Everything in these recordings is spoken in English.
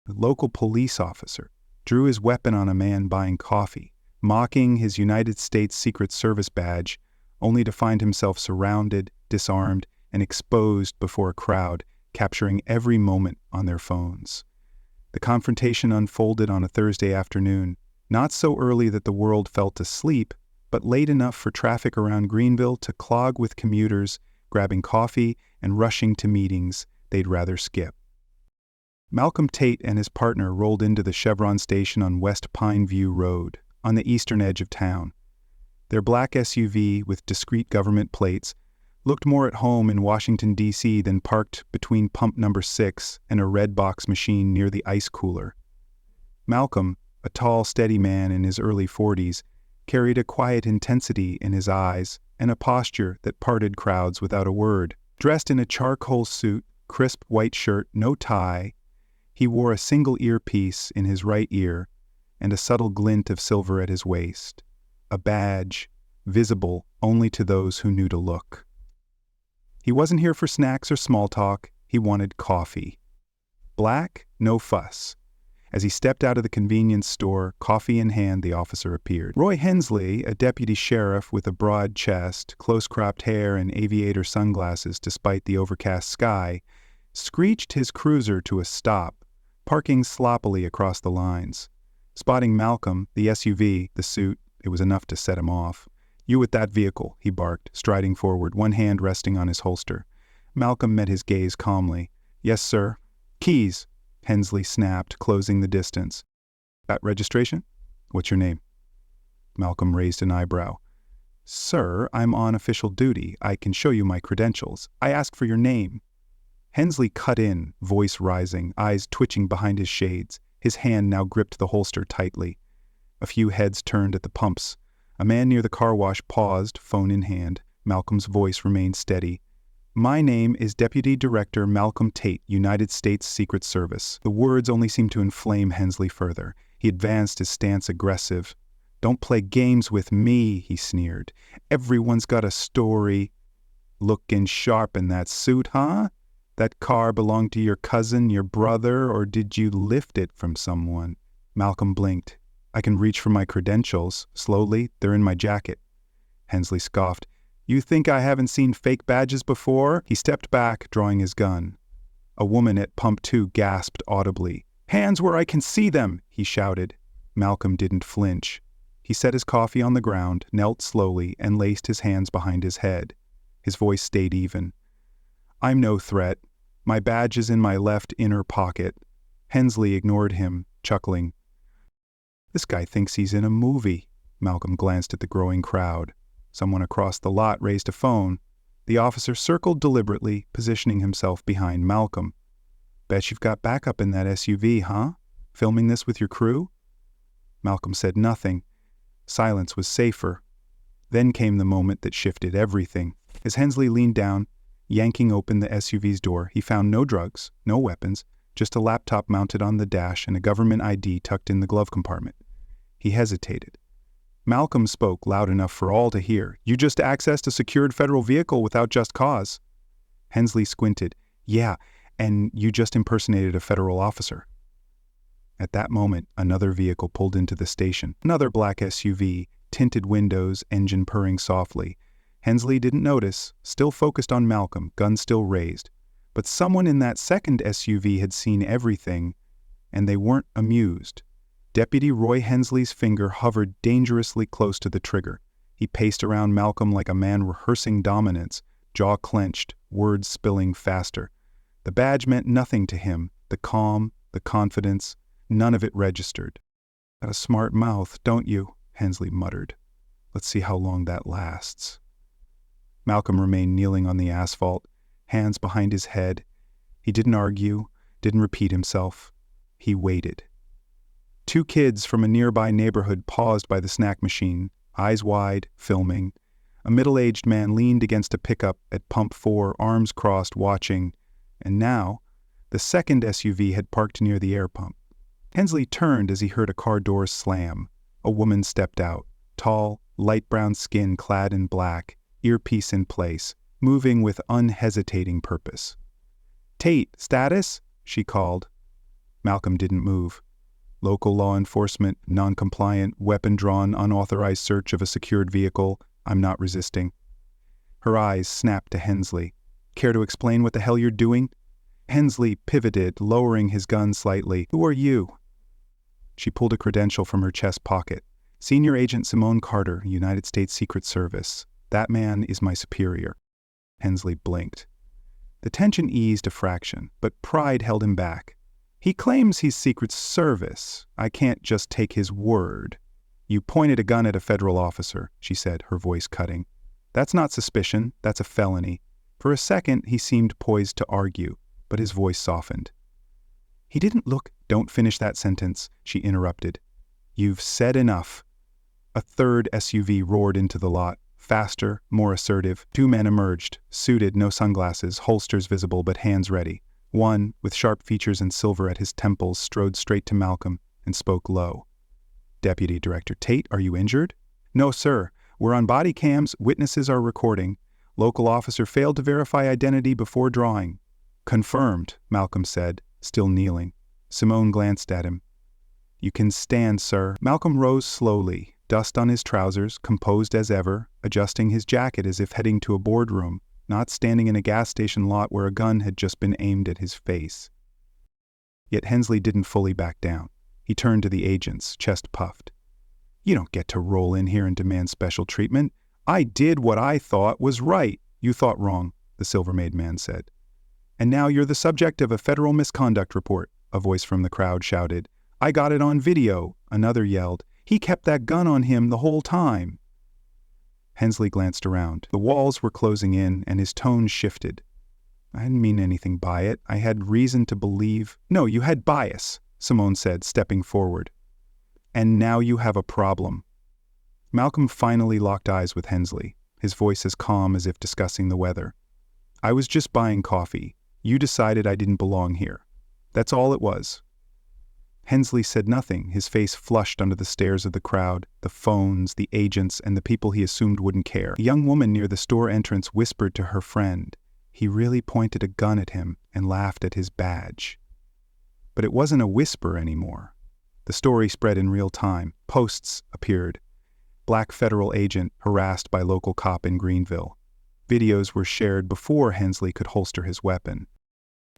The local police officer drew his weapon on a man buying coffee, mocking his United States Secret Service badge, only to find himself surrounded, disarmed, and exposed before a crowd, capturing every moment on their phones. The confrontation unfolded on a Thursday afternoon, not so early that the world felt asleep, but late enough for traffic around Greenville to clog with commuters grabbing coffee and rushing to meetings they'd rather skip. Malcolm Tate and his partner rolled into the Chevron station on West Pine View Road, on the eastern edge of town. Their black SUV with discreet government plates looked more at home in Washington, D.C. than parked between pump number 6 and a red box machine near the ice cooler. Malcolm, a tall, steady man in his early 40s, carried a quiet intensity in his eyes and a posture that parted crowds without a word. Dressed in a charcoal suit, crisp white shirt, no tie, he wore a single earpiece in his right ear and a subtle glint of silver at his waist, a badge visible only to those who knew to look. He wasn't here for snacks or small talk. He wanted coffee. Black, no fuss. As he stepped out of the convenience store, coffee in hand, the officer appeared. Roy Hensley, a deputy sheriff with a broad chest, close-cropped hair, and aviator sunglasses despite the overcast sky, screeched his cruiser to a stop, parking sloppily across the lines. Spotting Malcolm, the SUV, the suit, it was enough to set him off. "You with that vehicle," he barked, striding forward, one hand resting on his holster. Malcolm met his gaze calmly. "Yes, sir." "Keys," Hensley snapped, closing the distance. "At registration? What's your name?" Malcolm raised an eyebrow. "Sir, I'm on official duty. I can show you my credentials. I ask for your name." Hensley cut in, voice rising, eyes twitching behind his shades. His hand now gripped the holster tightly. A few heads turned at the pumps. A man near the car wash paused, phone in hand. Malcolm's voice remained steady. "My name is Deputy Director Malcolm Tate, United States Secret Service." The words only seemed to inflame Hensley further. He advanced, his stance aggressive. "Don't play games with me," he sneered. "Everyone's got a story." "Looking sharp in that suit, huh? That car belonged to your cousin, your brother, or did you lift it from someone?" Malcolm blinked. "I can reach for my credentials. Slowly, they're in my jacket." Hensley scoffed. "You think I haven't seen fake badges before?" He stepped back, drawing his gun. A woman at pump 2 gasped audibly. "Hands where I can see them!" he shouted. Malcolm didn't flinch. He set his coffee on the ground, knelt slowly, and laced his hands behind his head. His voice stayed even. "I'm no threat. My badge is in my left inner pocket." Hensley ignored him, chuckling. "This guy thinks he's in a movie." Malcolm glanced at the growing crowd. Someone across the lot raised a phone. The officer circled deliberately, positioning himself behind Malcolm. "Bet you've got backup in that SUV, huh? Filming this with your crew?" Malcolm said nothing. Silence was safer. Then came the moment that shifted everything. As Hensley leaned down, yanking open the SUV's door, he found no drugs, no weapons, just a laptop mounted on the dash and a government ID tucked in the glove compartment. He hesitated. Malcolm spoke loud enough for all to hear. "You just accessed a secured federal vehicle without just cause." Hensley squinted. "Yeah, and you just impersonated a federal officer." At that moment, another vehicle pulled into the station. Another black SUV, tinted windows, engine purring softly. Hensley didn't notice, still focused on Malcolm, gun still raised. But someone in that second SUV had seen everything, and they weren't amused. Deputy Roy Hensley's finger hovered dangerously close to the trigger. He paced around Malcolm like a man rehearsing dominance, jaw clenched, words spilling faster. The badge meant nothing to him, the calm, the confidence, none of it registered. "Got a smart mouth, don't you?" Hensley muttered. "Let's see how long that lasts." Malcolm remained kneeling on the asphalt, hands behind his head. He didn't argue, didn't repeat himself. He waited. 2 kids from a nearby neighborhood paused by the snack machine, eyes wide, filming. A middle-aged man leaned against a pickup at pump 4, arms crossed, watching. And now, the second SUV had parked near the air pump. Hensley turned as he heard a car door slam. A woman stepped out, tall, light brown skin clad in black, earpiece in place, moving with unhesitating purpose. "Tate, status?" she called. Malcolm didn't move. Local law enforcement, non-compliant, weapon-drawn, unauthorized search of a secured vehicle. I'm not resisting. Her eyes snapped to Hensley. Care to explain what the hell you're doing? Hensley pivoted, lowering his gun slightly. Who are you? She pulled a credential from her chest pocket. Senior Agent Simone Carter, United States Secret Service. That man is my superior. Hensley blinked. The tension eased a fraction, but pride held him back. He claims he's Secret Service. I can't just take his word. You pointed a gun at a federal officer, she said, her voice cutting. That's not suspicion, that's a felony. For a second, he seemed poised to argue, but his voice softened. He didn't look. Don't finish that sentence, she interrupted. You've said enough. A third SUV roared into the lot, faster, more assertive. Two men emerged, suited, no sunglasses, holsters visible but hands ready. One, with sharp features and silver at his temples, strode straight to Malcolm and spoke low. Deputy Director Tate, are you injured? No, sir. We're on body cams. Witnesses are recording. Local officer failed to verify identity before drawing. Confirmed, Malcolm said, still kneeling. Simone glanced at him. You can stand, sir. Malcolm rose slowly, dust on his trousers, composed as ever, adjusting his jacket as if heading to a boardroom, not standing in a gas station lot where a gun had just been aimed at his face. Yet Hensley didn't fully back down. He turned to the agents, chest puffed. You don't get to roll in here and demand special treatment. I did what I thought was right. You thought wrong, the silver-made man said. And now you're the subject of a federal misconduct report, a voice from the crowd shouted. I got it on video, another yelled. He kept that gun on him the whole time. Hensley glanced around. The walls were closing in, and his tone shifted. I didn't mean anything by it. I had reason to believe. No, you had bias, Simone said, stepping forward. And now you have a problem. Malcolm finally locked eyes with Hensley, his voice as calm as if discussing the weather. I was just buying coffee. You decided I didn't belong here. That's all it was. Hensley said nothing, his face flushed under the stares of the crowd, the phones, the agents, and the people he assumed wouldn't care. A young woman near the store entrance whispered to her friend. He really pointed a gun at him and laughed at his badge. But it wasn't a whisper anymore. The story spread in real time. Posts appeared. Black federal agent harassed by local cop in Greenville. Videos were shared before Hensley could holster his weapon.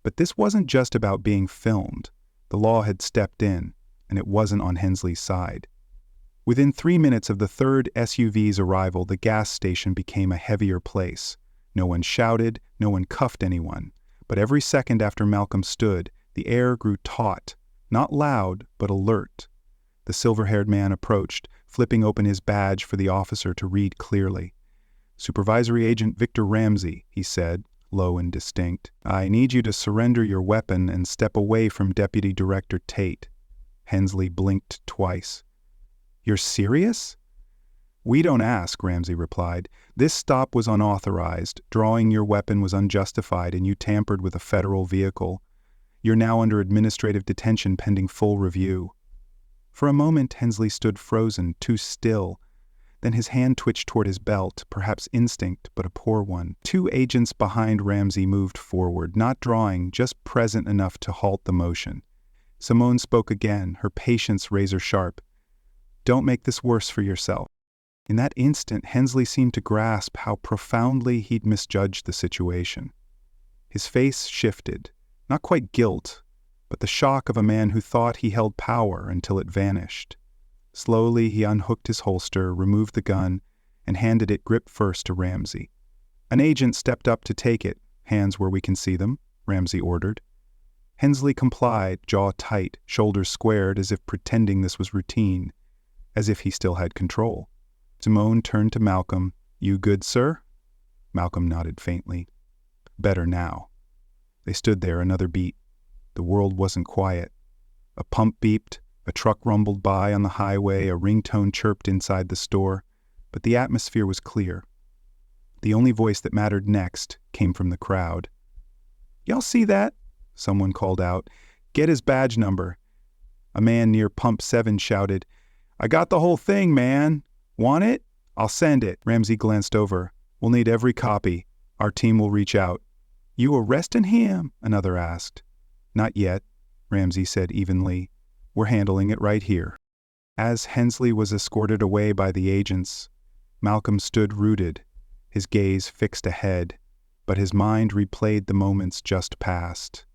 But this wasn't just about being filmed. The law had stepped in, and it wasn't on Hensley's side. Within 3 minutes of the third SUV's arrival, the gas station became a heavier place. No one shouted, no one cuffed anyone. But every second after Malcolm stood, the air grew taut, not loud, but alert. The silver-haired man approached, flipping open his badge for the officer to read clearly. Supervisory Agent Victor Ramsey, he said, low and distinct. I need you to surrender your weapon and step away from Deputy Director Tate. Hensley blinked twice. You're serious? We don't ask, Ramsey replied. This stop was unauthorized. Drawing your weapon was unjustified, and you tampered with a federal vehicle. You're now under administrative detention pending full review. For a moment, Hensley stood frozen, too still. Then his hand twitched toward his belt, perhaps instinct, but a poor one. 2 agents behind Ramsey moved forward, not drawing, just present enough to halt the motion. Simone spoke again, her patience razor-sharp. Don't make this worse for yourself. In that instant, Hensley seemed to grasp how profoundly he'd misjudged the situation. His face shifted, not quite guilt, but the shock of a man who thought he held power until it vanished. Slowly, he unhooked his holster, removed the gun, and handed it grip first to Ramsey. An agent stepped up to take it. Hands where we can see them, Ramsey ordered. Hensley complied, jaw tight, shoulders squared as if pretending this was routine, as if he still had control. Simone turned to Malcolm. You good, sir? Malcolm nodded faintly. Better now. They stood there another beat. The world wasn't quiet. A pump beeped. A truck rumbled by on the highway, a ringtone chirped inside the store, but the atmosphere was clear. The only voice that mattered next came from the crowd. Y'all see that? Someone called out. Get his badge number. A man near Pump 7 shouted, I got the whole thing, man. Want it? I'll send it. Ramsey glanced over. We'll need every copy. Our team will reach out. You arresting him? Another asked. Not yet. Ramsey said evenly. "We're handling it right here." As Hensley was escorted away by the agents, Malcolm stood rooted, his gaze fixed ahead, but his mind replayed the moments just past.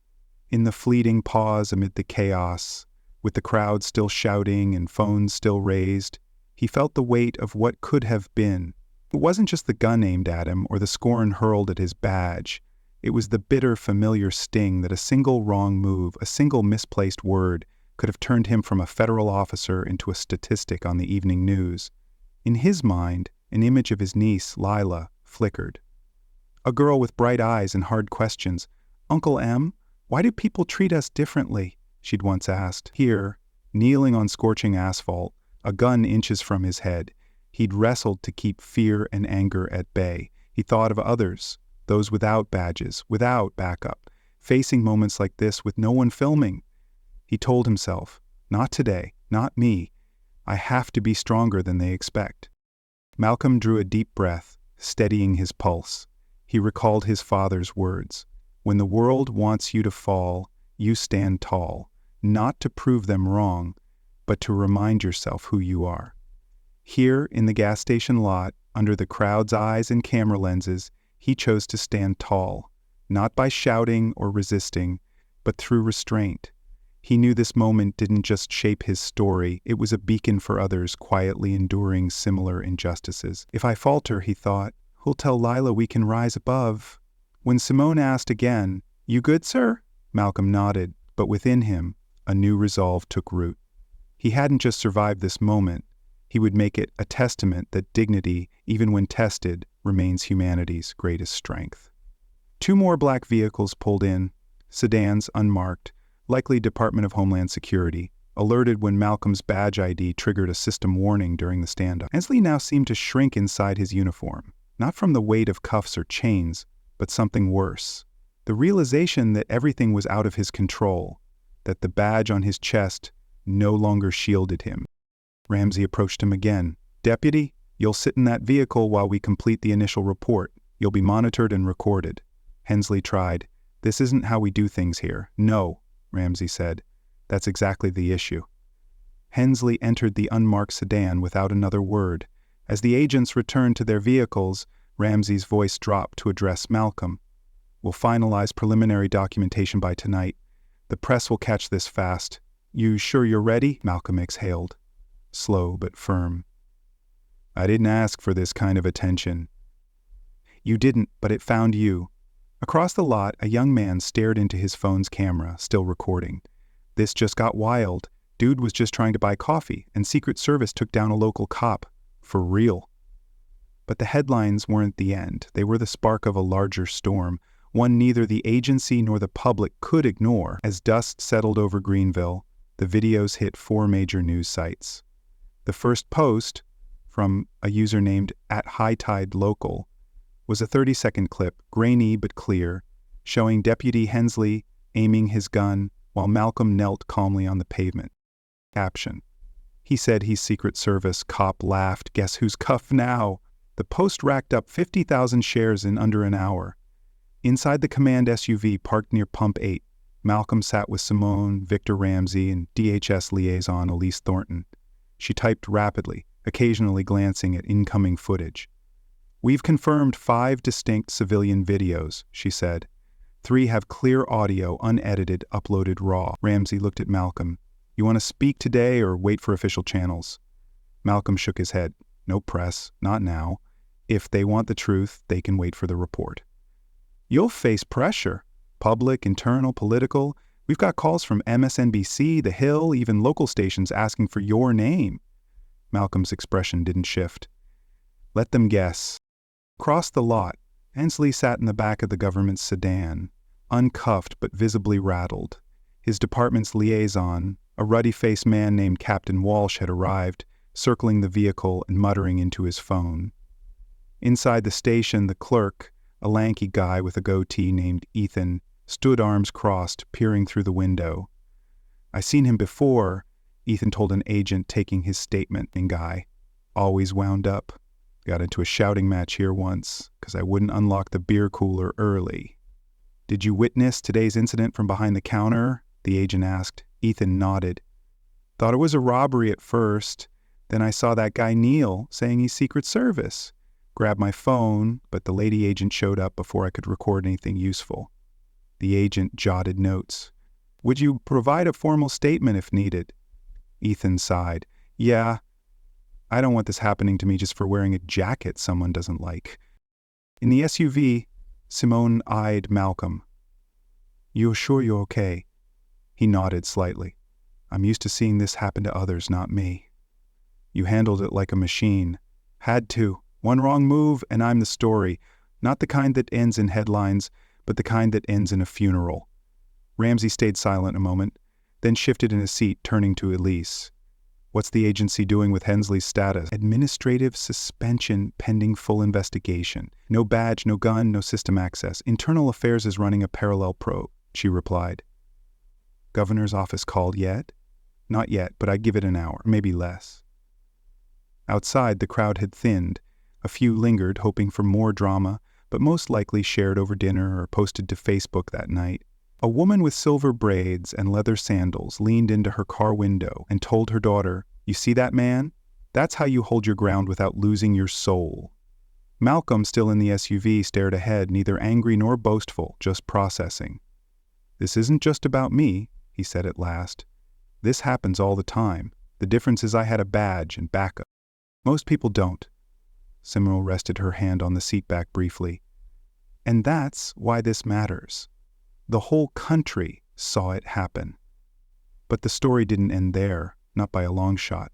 In the fleeting pause amid the chaos, with the crowd still shouting and phones still raised, he felt the weight of what could have been. It wasn't just the gun aimed at him or the scorn hurled at his badge. It was the bitter, familiar sting that a single wrong move, a single misplaced word, could have turned him from a federal officer into a statistic on the evening news. In his mind, an image of his niece, Lila, flickered. A girl with bright eyes and hard questions. "Uncle M, why do people treat us differently?" she'd once asked. Here, kneeling on scorching asphalt, a gun inches from his head, he'd wrestled to keep fear and anger at bay. He thought of others, those without badges, without backup, facing moments like this with no one filming. He told himself, "Not today, not me. I have to be stronger than they expect." Malcolm drew a deep breath, steadying his pulse. He recalled his father's words. "When the world wants you to fall, you stand tall, not to prove them wrong, but to remind yourself who you are." Here, in the gas station lot, under the crowd's eyes and camera lenses, he chose to stand tall, not by shouting or resisting, but through restraint. He knew this moment didn't just shape his story, it was a beacon for others quietly enduring similar injustices. "If I falter," he thought, "who'll tell Lila we can rise above?" When Simone asked again, "You good, sir?" Malcolm nodded, but within him, a new resolve took root. He hadn't just survived this moment, he would make it a testament that dignity, even when tested, remains humanity's greatest strength. 2 more black vehicles pulled in, sedans unmarked, likely Department of Homeland Security, alerted when Malcolm's badge ID triggered a system warning during the standoff. Hensley now seemed to shrink inside his uniform, not from the weight of cuffs or chains, but something worse. The realization that everything was out of his control, that the badge on his chest no longer shielded him. Ramsey approached him again. "Deputy, you'll sit in that vehicle while we complete the initial report. You'll be monitored and recorded." Hensley tried. "This isn't how we do things here." "No," Ramsey said. "That's exactly the issue." Hensley entered the unmarked sedan without another word. As the agents returned to their vehicles, Ramsey's voice dropped to address Malcolm. "We'll finalize preliminary documentation by tonight. The press will catch this fast. You sure you're ready?" Malcolm exhaled, slow but firm. "I didn't ask for this kind of attention." "You didn't, but it found you." Across the lot, a young man stared into his phone's camera, still recording. "This just got wild. Dude was just trying to buy coffee, and Secret Service took down a local cop. For real." But the headlines weren't the end. They were the spark of a larger storm, one neither the agency nor the public could ignore. As dust settled over Greenville, the videos hit 4 major news sites. The first post, from a user named @HighTideLocal, was a 30-second clip, grainy but clear, showing Deputy Hensley aiming his gun while Malcolm knelt calmly on the pavement. Caption: "He said he's Secret Service, cop laughed, guess who's cuffed now?" The post racked up 50,000 shares in under an hour. Inside the command SUV parked near Pump 8, Malcolm sat with Simone, Victor Ramsey, and DHS liaison Elise Thornton. She typed rapidly, occasionally glancing at incoming footage. "We've confirmed 5 distinct civilian videos," she said. 3 have clear audio, unedited, uploaded raw. Ramsey looked at Malcolm. "You want to speak today or wait for official channels?" Malcolm shook his head. "No press, not now. If they want the truth, they can wait for the report." "You'll face pressure. Public, internal, political. We've got calls from MSNBC, The Hill, even local stations asking for your name." Malcolm's expression didn't shift. "Let them guess." Across the lot, Hensley sat in the back of the government's sedan, uncuffed but visibly rattled. His department's liaison, a ruddy-faced man named Captain Walsh, had arrived, circling the vehicle and muttering into his phone. Inside the station, the clerk, a lanky guy with a goatee named Ethan, stood arms crossed, peering through the window. "I seen him before," Ethan told an agent taking his statement. "Guy, always wound up. Got into a shouting match here once, 'cause I wouldn't unlock the beer cooler early." "Did you witness today's incident from behind the counter?" the agent asked. Ethan nodded. Thought it was a robbery at first. Then I saw that guy Neil saying he's Secret Service. Grabbed my phone, but the lady agent showed up before I could record anything useful. The agent jotted notes. Would you provide a formal statement if needed? Ethan sighed. Yeah, I don't want this happening to me just for wearing a jacket someone doesn't like. In the SUV, Simone eyed Malcolm. You're sure you're okay? He nodded slightly. I'm used to seeing this happen to others, not me. You handled it like a machine. Had to. One wrong move and I'm the story. Not the kind that ends in headlines, but the kind that ends in a funeral. Ramsey stayed silent a moment, then shifted in his seat, turning to Elise. What's the agency doing with Hensley's status? Administrative suspension pending full investigation. No badge, no gun, no system access. Internal Affairs is running a parallel probe, she replied. Governor's office called yet? Not yet, but I'd give it an hour, maybe less. Outside, the crowd had thinned. A few lingered, hoping for more drama, but most likely shared over dinner or posted to Facebook that night. A woman with silver braids and leather sandals leaned into her car window and told her daughter, You see that man? That's how you hold your ground without losing your soul. Malcolm, still in the SUV, stared ahead, neither angry nor boastful, just processing. This isn't just about me, he said at last. This happens all the time. The difference is I had a badge and backup. Most people don't. Simone rested her hand on the seat back briefly. And that's why this matters. The whole country saw it happen. But the story didn't end there, not by a long shot.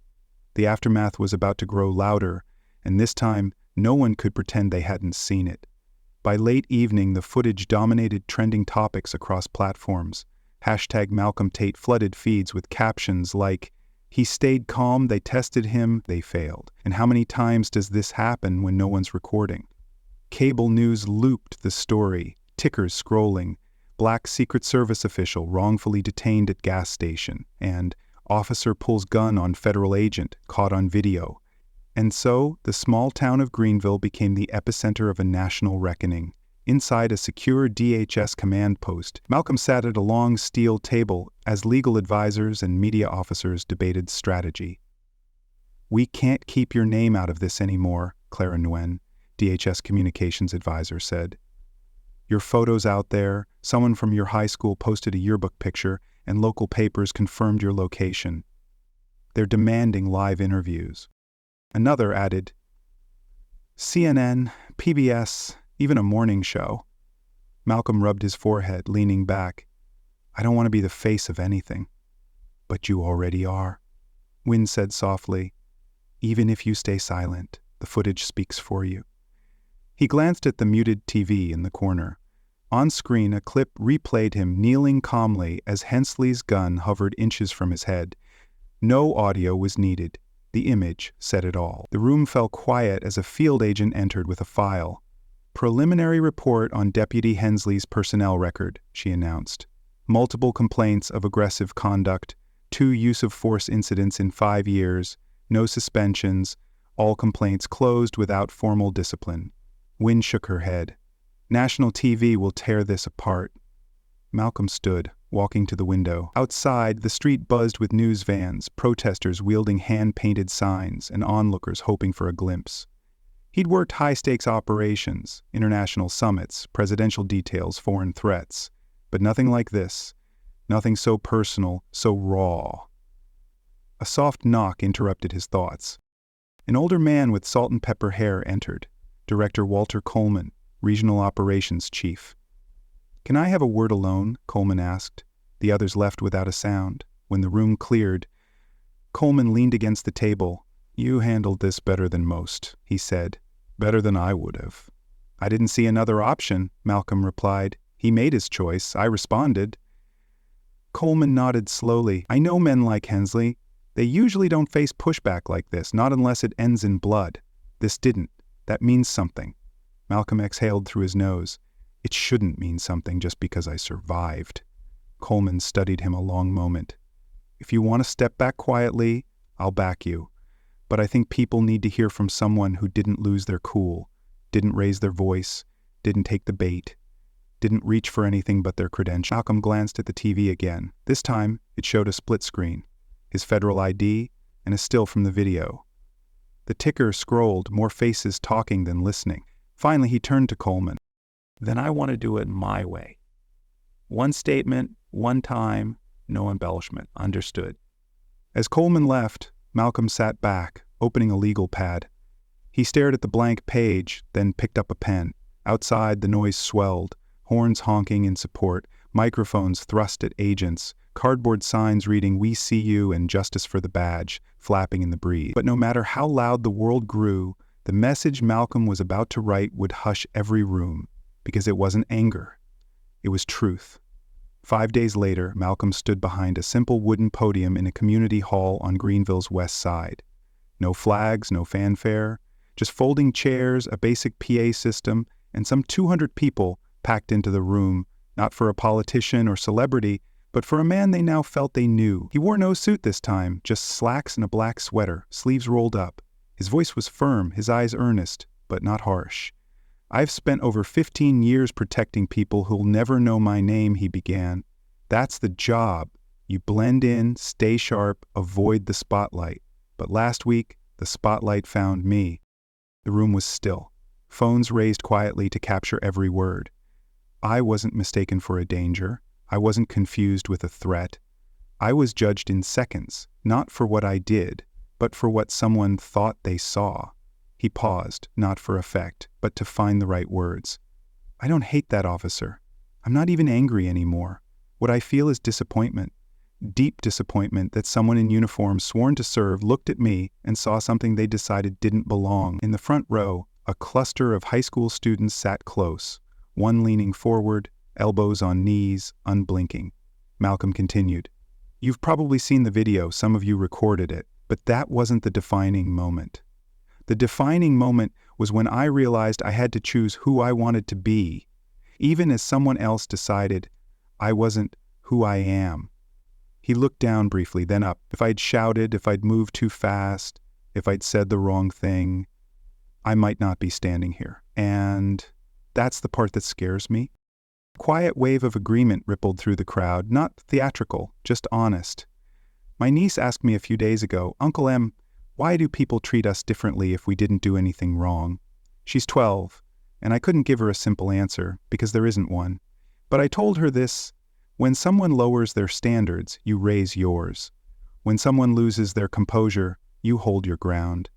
The aftermath was about to grow louder, and this time no one could pretend they hadn't seen it. By late evening, the footage dominated trending topics across platforms. Hashtag Malcolm Tate flooded feeds with captions like, He stayed calm, they tested him, they failed. And how many times does this happen when no one's recording? Cable news looped the story, tickers scrolling, Black Secret Service official wrongfully detained at gas station, and officer pulls gun on federal agent, caught on video. And so, the small town of Greenville became the epicenter of a national reckoning. Inside a secure DHS command post, Malcolm sat at a long steel table as legal advisors and media officers debated strategy. We can't keep your name out of this anymore, Clara Nguyen, DHS communications advisor, said. Your photo's out there, someone from your high school posted a yearbook picture, and local papers confirmed your location. They're demanding live interviews. Another added, CNN, PBS, even a morning show. Malcolm rubbed his forehead, leaning back. I don't want to be the face of anything. But you already are. Nguyen said softly, Even if you stay silent, the footage speaks for you. He glanced at the muted TV in the corner. On screen, a clip replayed him kneeling calmly as Hensley's gun hovered inches from his head. No audio was needed. The image said it all. The room fell quiet as a field agent entered with a file. Preliminary report on Deputy Hensley's personnel record, she announced. Multiple complaints of aggressive conduct, 2 use-of-force incidents in 5 years, no suspensions, all complaints closed without formal discipline. Nguyen shook her head. National TV will tear this apart. Malcolm stood, walking to the window. Outside, the street buzzed with news vans, protesters wielding hand-painted signs, and onlookers hoping for a glimpse. He'd worked high-stakes operations, international summits, presidential details, foreign threats. But nothing like this. Nothing so personal, so raw. A soft knock interrupted his thoughts. An older man with salt and pepper hair entered. Director Walter Coleman, Regional Operations Chief. Can I have a word alone? Coleman asked. The others left without a sound. When the room cleared, Coleman leaned against the table. You handled this better than most, he said. Better than I would have. I didn't see another option, Malcolm replied. He made his choice. I responded. Coleman nodded slowly. I know men like Hensley. They usually don't face pushback like this, not unless it ends in blood. This didn't. That means something. Malcolm exhaled through his nose. It shouldn't mean something just because I survived. Coleman studied him a long moment. If you want to step back quietly, I'll back you. But I think people need to hear from someone who didn't lose their cool, didn't raise their voice, didn't take the bait. didn't reach for anything but their credentials. Malcolm glanced at the TV again. This time, it showed a split screen, his federal ID, and a still from the video. The ticker scrolled, more faces talking than listening. Finally, he turned to Coleman. Then I want to do it my way. One statement, one time, no embellishment. Understood. As Coleman left, Malcolm sat back, opening a legal pad. He stared at the blank page, then picked up a pen. Outside, the noise swelled, horns honking in support, microphones thrust at agents, cardboard signs reading "We see you" and "Justice for the badge" flapping in the breeze. But no matter how loud the world grew, the message Malcolm was about to write would hush every room, because it wasn't anger. It was truth. 5 days later, Malcolm stood behind a simple wooden podium in a community hall on Greenville's west side. No flags, no fanfare, just folding chairs, a basic PA system, and some 200 people packed into the room, not for a politician or celebrity, but for a man they now felt they knew. He wore no suit this time, just slacks and a black sweater, sleeves rolled up. His voice was firm, his eyes earnest, but not harsh. "I've spent over 15 years protecting people who'll never know my name," he began. "That's the job. You blend in, stay sharp, avoid the spotlight. But last week, the spotlight found me." The room was still. Phones raised quietly to capture every word. I wasn't mistaken for a danger. I wasn't confused with a threat. I was judged in seconds, not for what I did, but for what someone thought they saw. He paused, not for effect, but to find the right words. "I don't hate that officer. I'm not even angry anymore. What I feel is disappointment. Deep disappointment that someone in uniform sworn to serve looked at me and saw something they decided didn't belong." In the front row, a cluster of high school students sat close, one leaning forward, elbows on knees, unblinking. Malcolm continued. "You've probably seen the video, some of you recorded it, but that wasn't the defining moment. The defining moment was when I realized I had to choose who I wanted to be, even as someone else decided I wasn't who I am." He looked down briefly, then up. "If I'd shouted, if I'd moved too fast, if I'd said the wrong thing, I might not be standing here. And that's the part that scares me." A quiet wave of agreement rippled through the crowd, not theatrical, just honest. "My niece asked me a few days ago, 'Uncle M, why do people treat us differently if we didn't do anything wrong?' She's 12, and I couldn't give her a simple answer, because there isn't one. But I told her this: when someone lowers their standards, you raise yours. When someone loses their composure, you hold your ground.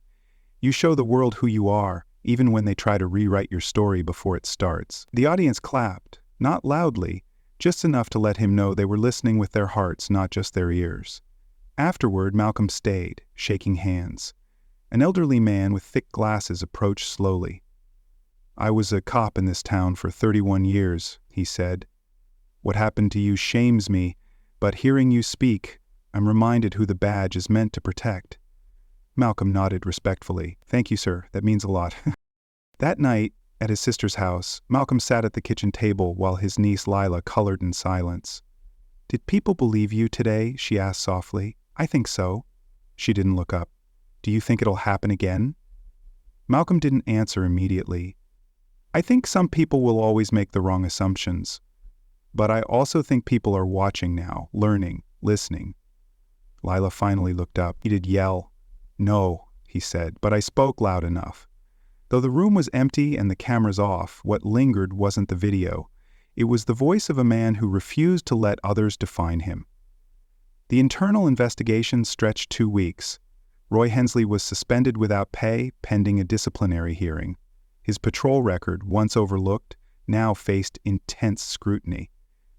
You show the world who you are, even when they try to rewrite your story before it starts." The audience clapped, not loudly, just enough to let him know they were listening with their hearts, not just their ears. Afterward, Malcolm stayed, shaking hands. An elderly man with thick glasses approached slowly. "I was a cop in this town for 31 years, he said. "What happened to you shames me, but hearing you speak, I'm reminded who the badge is meant to protect." Malcolm nodded respectfully. "Thank you, sir. That means a lot." That night, at his sister's house, Malcolm sat at the kitchen table while his niece Lila colored in silence. "Did people believe you today?" she asked softly. "I think so." She didn't look up. "Do you think it'll happen again?" Malcolm didn't answer immediately. "I think some people will always make the wrong assumptions. But I also think people are watching now, learning, listening." Lila finally looked up. He did yell. "No," he said, "but I spoke loud enough." Though the room was empty and the cameras off, what lingered wasn't the video. It was the voice of a man who refused to let others define him. The internal investigation stretched 2 weeks. Roy Hensley was suspended without pay, pending a disciplinary hearing. His patrol record, once overlooked, now faced intense scrutiny.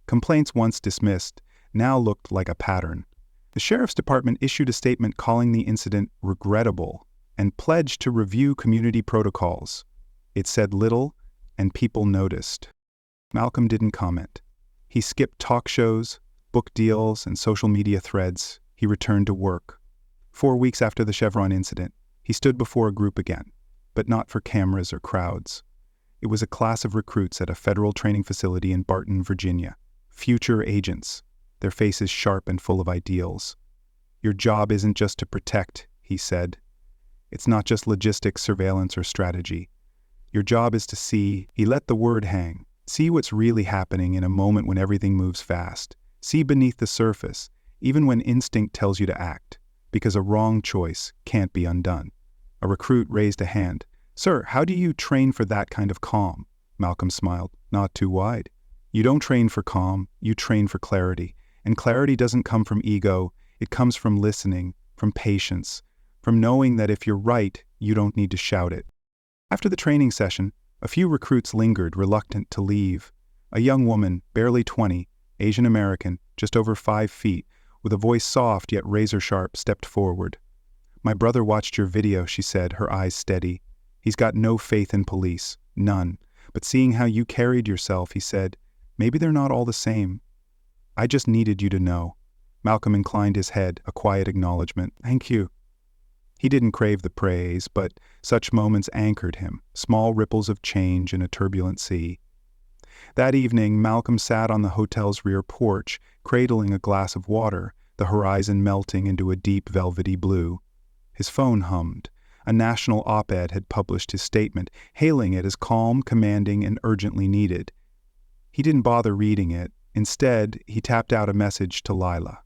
Complaints once dismissed now looked like a pattern. The sheriff's department issued a statement calling the incident regrettable and pledged to review community protocols. It said little, and people noticed. Malcolm didn't comment. He skipped talk shows, book deals, and social media threads. He returned to work. 4 weeks after the Chevron incident, he stood before a group again, but not for cameras or crowds. It was a class of recruits at a federal training facility in Barton, Virginia. Future agents, their faces sharp and full of ideals. "Your job isn't just to protect," he said. "It's not just logistics, surveillance, or strategy. Your job is to see," he let the word hang, See what's really happening in a moment when everything moves fast. See beneath the surface, even when instinct tells you to act, because a wrong choice can't be undone. A recruit raised a hand. "Sir, how do you train for that kind of calm?" Malcolm smiled, not too wide. "You don't train for calm, you train for clarity. And clarity doesn't come from ego, it comes from listening, from patience, from knowing that if you're right, you don't need to shout it." After the training session, a few recruits lingered, reluctant to leave. A young woman, barely 20, Asian American, just over 5 feet, with a voice soft yet razor-sharp, stepped forward. "My brother watched your video," she said, her eyes steady. "He's got no faith in police, none. But seeing how you carried yourself," he said, "maybe they're not all the same. I just needed you to know." Malcolm inclined his head, a quiet acknowledgement. "Thank you." He didn't crave the praise, but such moments anchored him, small ripples of change in a turbulent sea. That evening, Malcolm sat on the hotel's rear porch, cradling a glass of water, the horizon melting into a deep velvety blue. His phone hummed. A national op-ed had published his statement, hailing it as calm, commanding, and urgently needed. He didn't bother reading it. Instead, he tapped out a message to Lila.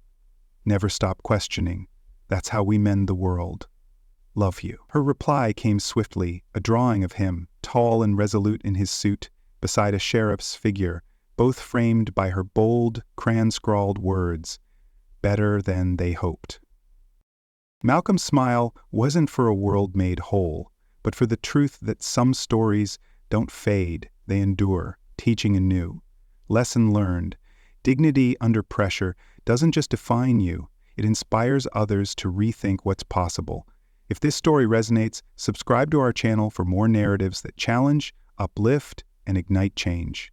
"Never stop questioning. That's how we mend the world. Love you." Her reply came swiftly, a drawing of him, tall and resolute in his suit, beside a sheriff's figure, both framed by her bold, crayon-scrawled words, "Better than they hoped." Malcolm's smile wasn't for a world made whole, but for the truth that some stories don't fade, they endure, teaching anew. Lesson learned. Dignity under pressure doesn't just define you, it inspires others to rethink what's possible. If this story resonates, subscribe to our channel for more narratives that challenge, uplift, and ignite change.